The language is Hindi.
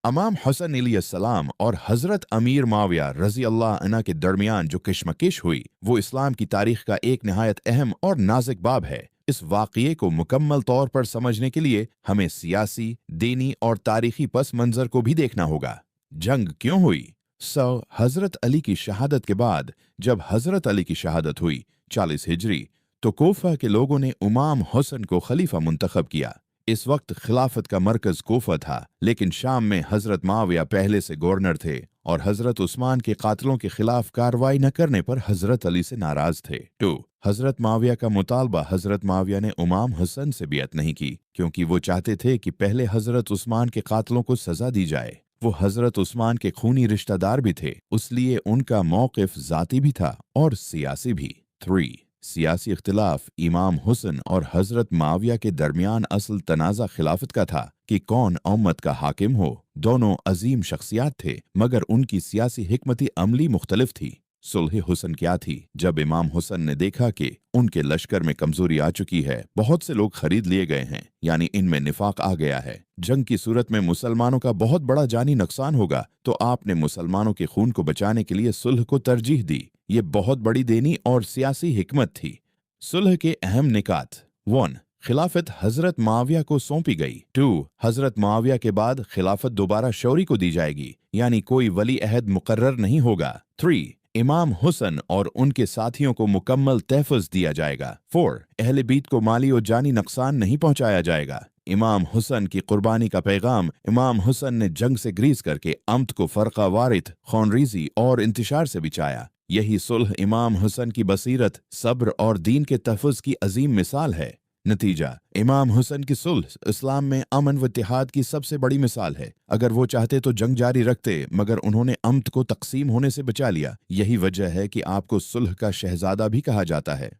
इमाम हसन अलैहिस्सलाम और हज़रत अमीर माविया रज़ी अल्लाह अन्हु के दरमियान जो कशमकश हुई वो इस्लाम की तारीख का एक निहायत अहम और नाज़ुक बाब है। इस वाक़ये को मुकम्मल तौर पर समझने के लिए हमें सियासी, दीनी और तारीखी पस मंज़र को भी देखना होगा। जंग क्यों हुई? हज़रत अली की शहादत के बाद जब हज़रत अली की शहादत हुई 40 हिजरी तो कोफा के लोगों ने इमाम हुसैन को खलीफा मुंतखब किया। इस वक्त खिलाफत का मरकज कोफा था, लेकिन शाम में हजरत माविया पहले से गवर्नर थे और हजरत उस्मान के कातलों के खिलाफ कार्रवाई न करने पर हजरत अली से नाराज थे। 2. हजरत माविया का मुतालबा हजरत माविया ने इमाम हुसैन से बियत नहीं की क्योंकि वो चाहते थे कि पहले हजरत उस्मान के कातलों को सजा दी जाए। वो हजरत उस्मान के खूनी रिश्तेदार भी थे, इसलिए उनका मौक़िफ़ ज़ाती भी था और सियासी भी। 3. सियासी इख्तिलाफ इमाम हुसैन और हजरत माविया के दरमियान असल तनाज़ा खिलाफत का था कि कौन उम्मत का हाकिम हो। दोनों अजीम शख्सियात थे मगर उनकी सियासी हिकमती अमली मुख्तलिफ थी। सुलह हुसैन क्या थी? जब इमाम हुसैन ने देखा कि उनके लश्कर में कमजोरी आ चुकी है, बहुत से लोग खरीद लिए गए हैं, यानी इनमें निफाक आ गया है, जंग की सूरत में मुसलमानों का बहुत बड़ा जानी नुकसान होगा, तो आपने मुसलमानों के खून को बचाने के लिए सुलह को तरजीह दी। ये बहुत बड़ी दीनी और सियासी हिकमत थी। सुलह के अहम निकात। 1. खिलाफत हजरत माविया को सौंपी गई। 2. हजरत माविया के बाद खिलाफत दोबारा शौरी को दी जाएगी, यानी कोई वली अहद मुकर्रर नहीं होगा। 3. इमाम हुसैन और उनके साथियों को मुकम्मल तहफ़्फ़ुज़ दिया जाएगा। 4. अहले बीत को माली और जानी नुकसान नहीं पहुंचाया जाएगा। इमाम हुसैन की कुर्बानी का पैगाम इमाम हुसैन ने जंग से ग्रीज करके अम्त को फ़र्क़ा वारित, खौनरीज़ी और इंतशार से बिचाया। यही सुलह इमाम हुसैन की बसीरत, सब्र और दीन के तहफ़्फ़ुज़ की अजीम मिसाल है। नतीजा, इमाम हुसैन की सुलह इस्लाम में अमन व इत्तेहाद की सबसे बड़ी मिसाल है। अगर वो चाहते तो जंग जारी रखते, मगर उन्होंने अम्त को तकसीम होने से बचा लिया। यही वजह है कि आपको सुलह का शहजादा भी कहा जाता है।